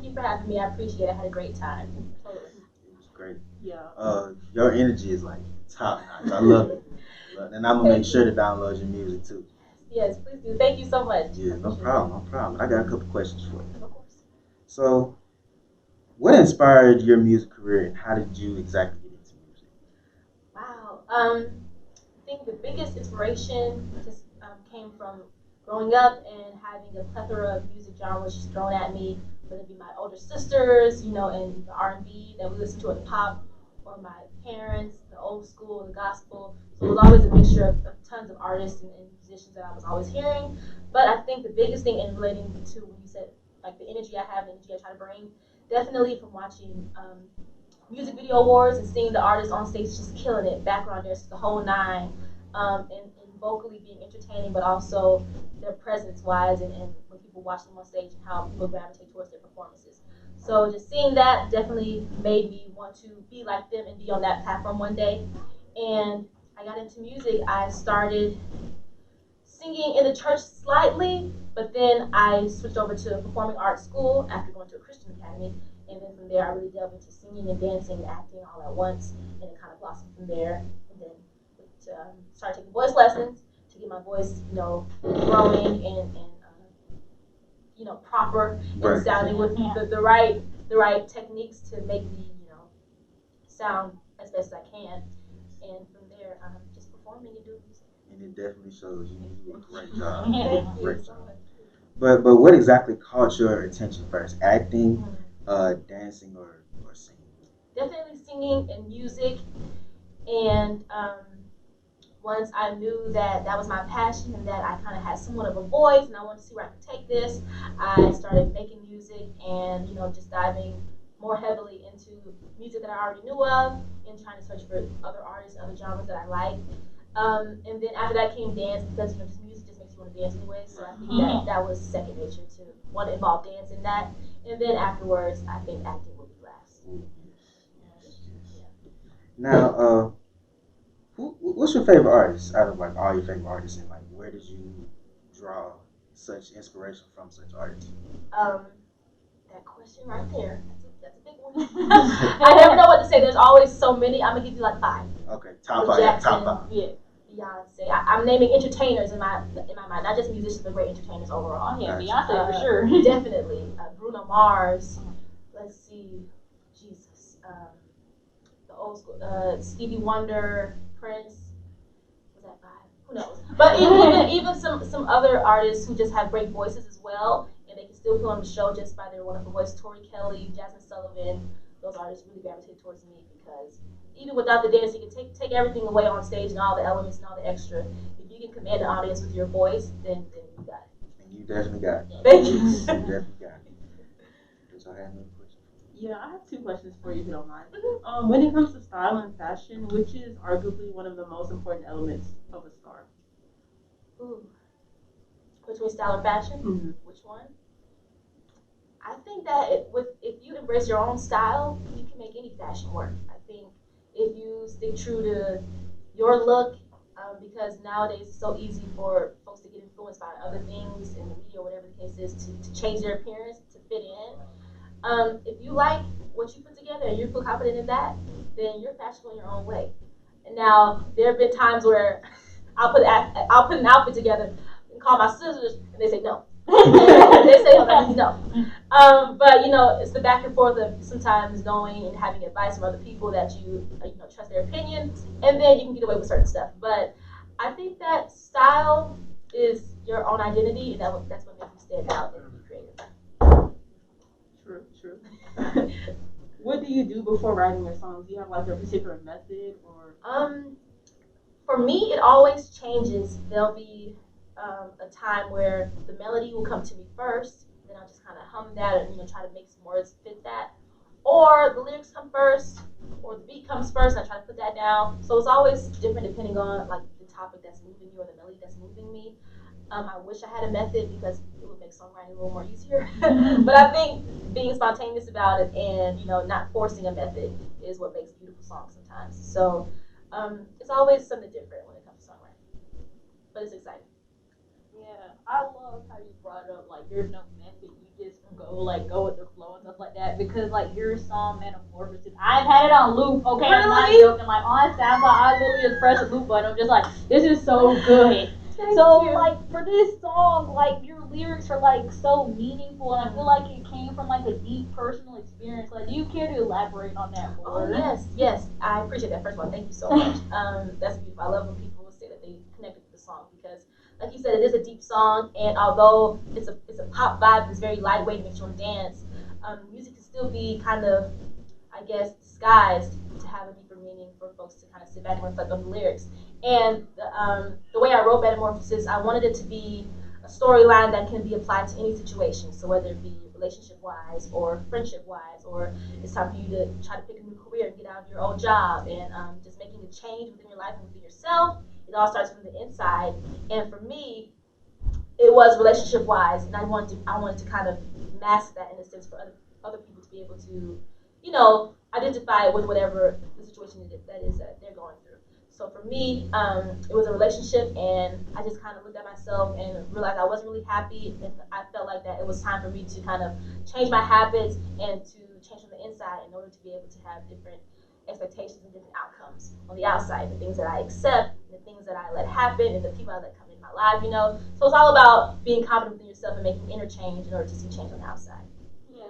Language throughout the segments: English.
you for having me. I appreciate it. I had a great time. Totally. It was great. Yeah. Your energy is like top notch. I love it. And I'm gonna make sure to download your music too. Yes, please do. Thank you so much. Yeah, no problem, no problem. I got a couple questions for you. Of course. So, what inspired your music career, and how did you exactly get into music? Wow. I think the biggest inspiration just came from growing up and having a plethora of music genres just thrown at me, whether it be my older sisters, and the R&B that we listen to in pop, or my parents, the old school, the gospel. So it was always a mixture of tons of artists and musicians that I was always hearing. But I think the biggest thing in relating to when you said like the energy I have, the energy I try to bring, definitely from watching music video awards and seeing the artists on stage just killing it, background dancers, the whole nine, and vocally being entertaining, but also their presence wise and when people watch them on stage and how people gravitate towards their performances. So just seeing that definitely made me want to be like them and be on that platform one day. And I got into music. I started singing in the church slightly, but then I switched over to a performing arts school after going to a Christian academy. And then from there, I really delved into singing and dancing and acting all at once, and it kind of blossomed from there. And then started taking voice lessons to get my voice, growing and proper and sounding with the right techniques to make me, sound as best as I can. And from there, just performing and doing music. And it definitely shows you do a great Thank job. you Great so job. much. But what exactly caught your attention first? Acting, dancing, or singing? Definitely singing and music, and once I knew that that was my passion and that I kind of had somewhat of a voice and I wanted to see where I could take this, I started making music and just diving more heavily into music that I already knew of and trying to search for other artists, other genres that I like. And then after that came dance because just music just makes you want to dance anyway. So I think that was second nature to want to involve dance in that. And then afterwards, I think acting would be last. Yes. Now, what's your favorite artist out of like all your favorite artists, and like where did you draw such inspiration from such artists? Um, that question right there. That's a big one. I never know what to say. There's always so many. I'm gonna give you like five. Okay, top five. Jackson, Top five. Yeah. Beyonce. I'm naming entertainers in my mind, not just musicians, but great entertainers overall. Yeah, Beyonce for sure. Definitely. Bruno Mars. Let's see. Jesus. The old school. Stevie Wonder, Prince. Was that five? Who knows? But even some other artists who just have great voices as well, and they can still put on the show just by their wonderful voice. Tori Kelly, Jasmine Sullivan. Those artists really gravitate towards me because even without the dance, you can take everything away on stage and all the elements and all the extra. If you can command the audience with your voice, then you got it. And you definitely got it. Thank you. You definitely got it. Does I have another question? Yeah, I have two questions for you if you don't mind. When it comes to style and fashion, which is arguably one of the most important elements of a star? Ooh. Between style and fashion, Mm-hmm. which one? I think that if you embrace your own style, you can make any fashion work. I think if you stick true to your look, because nowadays it's so easy for folks to get influenced by other things in the media or whatever the case is to change their appearance to fit in. If you like what you put together and you feel confident in that, then you're fashionable in your own way. And now there have been times where I'll put an outfit together and call my sisters, and they say no. They say, oh, that means no. But it's the back and forth of sometimes knowing and having advice from other people that you trust their opinion, and then you can get away with certain stuff. But I think that style is your own identity, and that's what makes you stand out and be creative. True. What do you do before writing your songs? Do you have like a particular method or? For me, it always changes. There'll be a time where the melody will come to me first, then I'll just kind of hum that and try to make some words fit that. Or the lyrics come first, or the beat comes first, and I try to put that down. So it's always different depending on like the topic that's moving you or the melody that's moving me. I wish I had a method because it would make songwriting a little more easier. But I think being spontaneous about it and not forcing a method is what makes beautiful songs sometimes. So it's always something different when it comes to songwriting, but it's exciting. Yeah, I love how you brought up like there's no method. You just go with the flow and stuff like that because like your song Metamorphosis, I've had it on loop. Okay, I'm not Really? joking. Like on SoundCloud, I literally just press the loop button. I'm just like, this is so good. Thank So you. like for this song, like your lyrics are like so meaningful, and I feel like it came from like a deep personal experience. Like, do you care to elaborate on that Oh more? yes, I appreciate that. First of all, thank you so much. That's beautiful. I love when people say that they connected with the song because, like you said, it is a deep song, and although it's a pop vibe, it's very lightweight, makes you want to dance. Music can still be kind of, I guess, disguised to have a deeper meaning for folks to kind of sit back and reflect on the lyrics. And the way I wrote Metamorphosis, I wanted it to be a storyline that can be applied to any situation. So whether it be relationship wise or friendship wise, or it's time for you to try to pick a new career and get out of your old job, and just making a change within your life and within yourself. It all starts from the inside. And for me, it was relationship wise, and I wanted to kind of mask that in a sense for other people to be able to, identify with whatever the situation that is that they're going through. So for me, it was a relationship, and I just kind of looked at myself and realized I wasn't really happy, and I felt like that it was time for me to kind of change my habits and to change from the inside in order to be able to have different expectations and different outcomes on the outside, the things that I accept, the things that I let happen, and the people I let come in my life. So it's all about being confident within yourself and making inner change in order to see change on the outside. Yeah,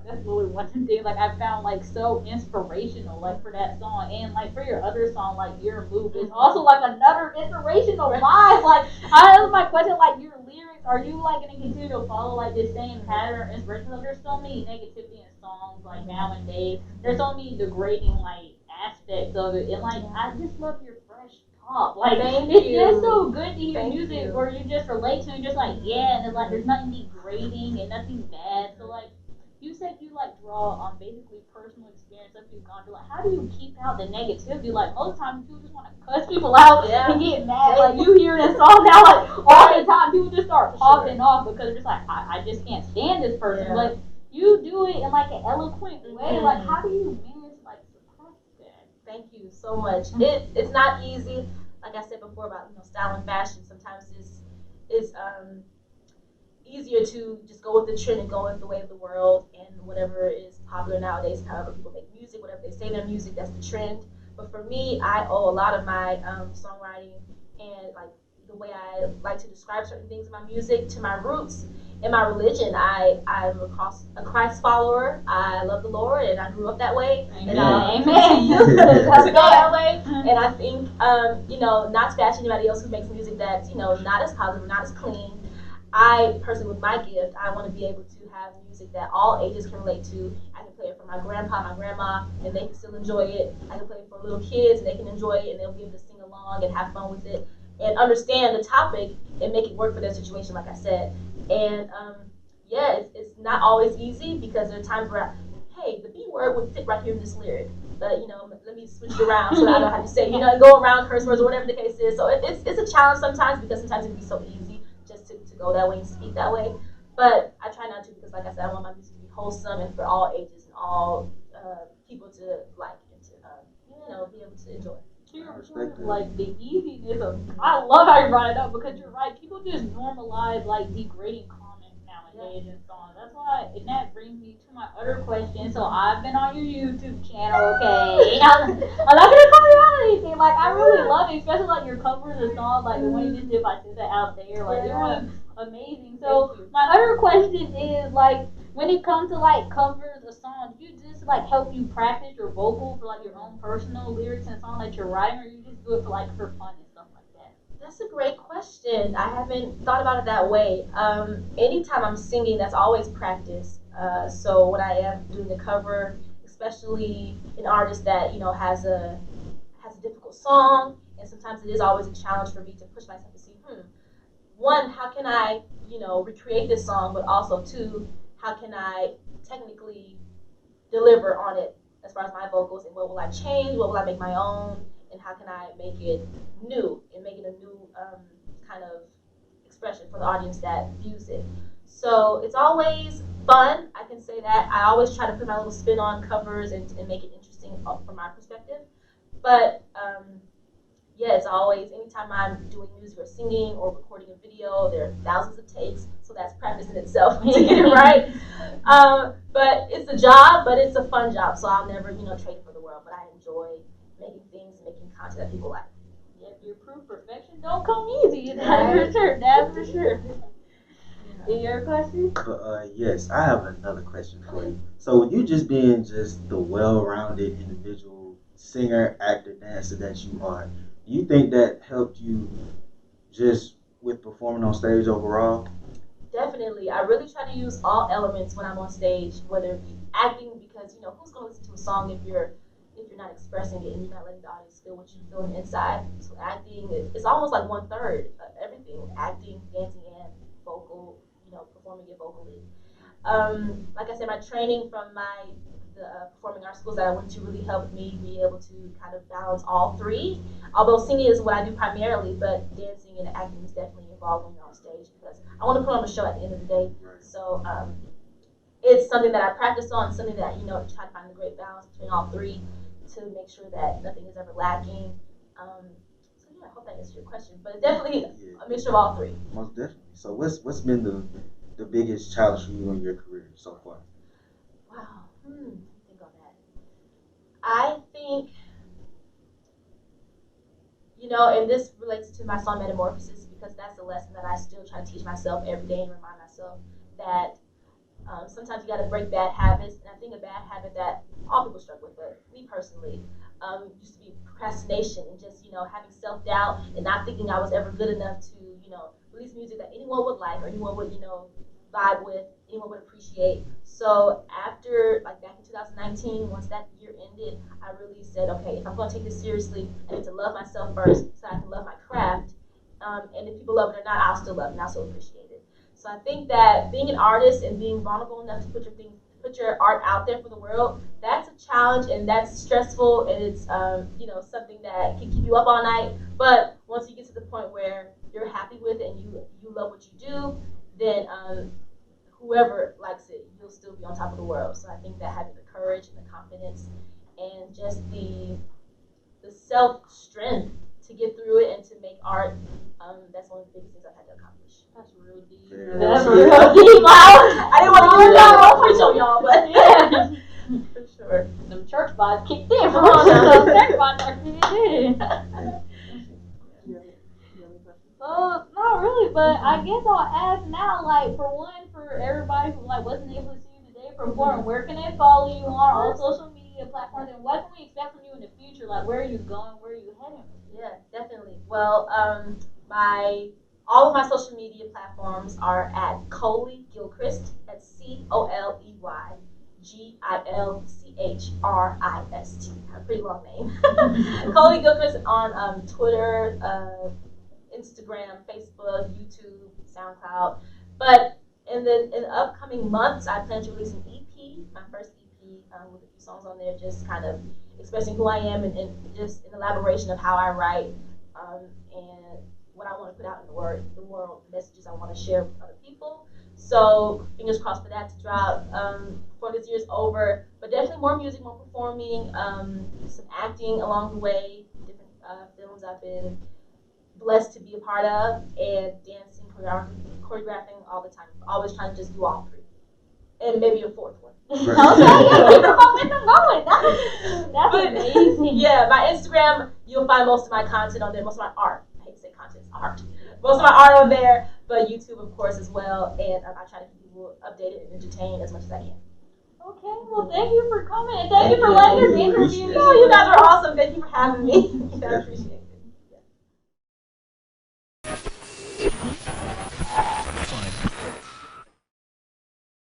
that's really one thing like I found like so inspirational like for that song and like for your other song like Your Move is also like another inspirational vibe. Like I that's my question like your lyrics are you like gonna continue to follow like this same pattern or inspiration? Like, there's so many negativity in songs like nowadays. There's so many degrading like aspects of it and like I just love your fresh talk. Like Thank it's you. just so good to hear Thank music you. where you just relate to and just like yeah and then like there's nothing degrading and nothing bad. So like you said you like draw on basically personal experience that you've gone through. Like, how do you keep out the negativity? Like, most times people just want to cuss people out Yeah. and get mad. Like, you hear this song now, like, all the time, people just start popping off because they're just like, I just can't stand this person. Yeah. But you do it in like an eloquent way. Mhm. Like, how do you manage like suppress that? Thank you so much. It's not easy. Like I said before about style and fashion. Sometimes it's easier to just go with the trend and go with the way of the world and whatever is popular nowadays. However, people make music, whatever they say their music, that's the trend. But for me, I owe a lot of my songwriting and like the way I like to describe certain things in my music to my roots and my religion. I'm a Christ follower. I love the Lord, and I grew up that way. Amen. And I Amen. to go that way. And I think, not to bash anybody else who makes music that's not as positive, not as clean. I personally, with my gift, I want to be able to have music that all ages can relate to. I can play it for my grandpa, my grandma, and they can still enjoy it. I can play it for little kids, and they can enjoy it, and they'll be able to sing along and have fun with it, and understand the topic and make it work for their situation, like I said. And yeah, it's not always easy because there are times where, hey, the B word would fit right here in this lyric. But let me switch it around so I know how to say, and go around curse words or whatever the case is. So it's a challenge sometimes because sometimes it can be so easy just to go that way and speak that way. But I try not to because, like I said, I want my music to be wholesome and for all ages and all people to like and to, be able to enjoy. I respect that. like the easiness of. I love how you brought it up because you're right. People just normalize like degrading comments nowadays in songs. That's why, and that brings me to my other question. So I've been on your YouTube channel, okay? I'm not gonna call you out or anything. Like I really love it, especially like your covers of songs, like the one you just did by Sister Out There. Like it was amazing. So my other question is like when it comes to like covers of songs, do you just like help you practice your vocal for like your own personal lyrics and songs that you're writing, or you just do it for like for fun and stuff like that? That's a great question. I haven't thought about it that way. Anytime I'm singing, that's always practice. So when I am doing the cover, especially an artist that has a difficult song, and sometimes it is always a challenge for me to push myself to see, one, how can I, recreate this song, but also two, how can I technically deliver on it as far as my vocals and what will I change, what will I make my own, and how can I make it new and make it a new kind of expression for the audience that views it. So it's always fun. I can say that. I always try to put my little spin on covers and make it interesting from my perspective. But yes, always, anytime I'm doing music or singing or recording a video, there are thousands of takes, so that's practice in itself to get it right. But it's a job, but it's a fun job, so I'll never, trade it for the world. But I enjoy making things, making content that people like. Yep, your proof perfection don't come easy. That's for sure. That's for sure. Is your question? But yes, I have another question for you. So with you just being just the well-rounded individual singer, actor, dancer that you are, do you think that helped you just with performing on stage overall? Definitely. I really try to use all elements when I'm on stage, whether it be acting, because who's gonna listen to a song if you're not expressing it and you're not letting the audience feel what you feel on the inside. So acting it's almost like 1/3 of everything. Acting, dancing, and vocal, performing it vocally. Like I said, my training from the performing arts schools that I went to really helped me be able to kind of balance all three. Although singing is what I do primarily, but dancing and acting is definitely involved when you're on stage because I want to put on a show at the end of the day. Right. So it's something that I practice on, something that try to find a great balance between all three to make sure that nothing is ever lacking. So yeah, I hope that answers your question, but it's definitely a mixture of all three. Most definitely. So what's been the biggest challenge for you in your career so far? Wow. Think on that. I think, and this relates to my song Metamorphosis because that's a lesson that I still try to teach myself every day and remind myself that sometimes you got to break bad habits. And I think a bad habit that all people struggle with, but me personally, used to be procrastination and just, having self-doubt and not thinking I was ever good enough to, release music that anyone would like or anyone would, vibe with, anyone would appreciate. So after, like back in 2019, once that year ended, I really said, okay, if I'm going to take this seriously, I need to love myself first so I can love my craft. And if people love it or not, I'll still love it and I'll still appreciate it. So I think that being an artist and being vulnerable enough to put your art out there for the world, that's a challenge and that's stressful and it's something that can keep you up all night. But once you get to the point where you're happy with it and you love what you do, then whoever likes it, you'll still be on top of the world. So I think that having the courage and the confidence and just the self strength to get through it and to make art, that's one of the biggest things I've had to accomplish. That's real deep. That's real deep. I didn't want to do that one preach on y'all, but yeah, for sure. Them church vibes kicked in. Church vibes are kicked in. Not really, but I guess I'll ask now, like, for everybody who, like, wasn't able to see you today perform, where can they follow you on all social media platforms, and what can we expect from you in the future? Like, where are you going? Where are you heading? Yeah, definitely. Well, all of my social media platforms are at Coley Gilchrist. That's ColeyGilchrist. A pretty long name. Coley Gilchrist on Twitter, Instagram, Facebook, YouTube, SoundCloud. But in the upcoming months, I plan to release an EP, my first EP, with a few songs on there, just kind of expressing who I am and just an elaboration of how I write and what I want to put out in the world, messages I want to share with other people. So fingers crossed for that to drop before this year's over. But definitely more music, more performing, some acting along the way, different films I've been blessed to be a part of, and dancing, choreographing all the time. Always trying to just do all three. And maybe a fourth one. Okay, yeah, keep the momentum going. That's amazing. Yeah, my Instagram, you'll find most of my content on there, most of my art. I hate to say content, it's art. Most of my art on there, but YouTube, of course, as well. And I try to keep people updated and entertained as much as I can. Okay, well, thank you for coming, and thank you for letting us interview you. Oh, you guys are awesome. Thank you for having me. I appreciate it.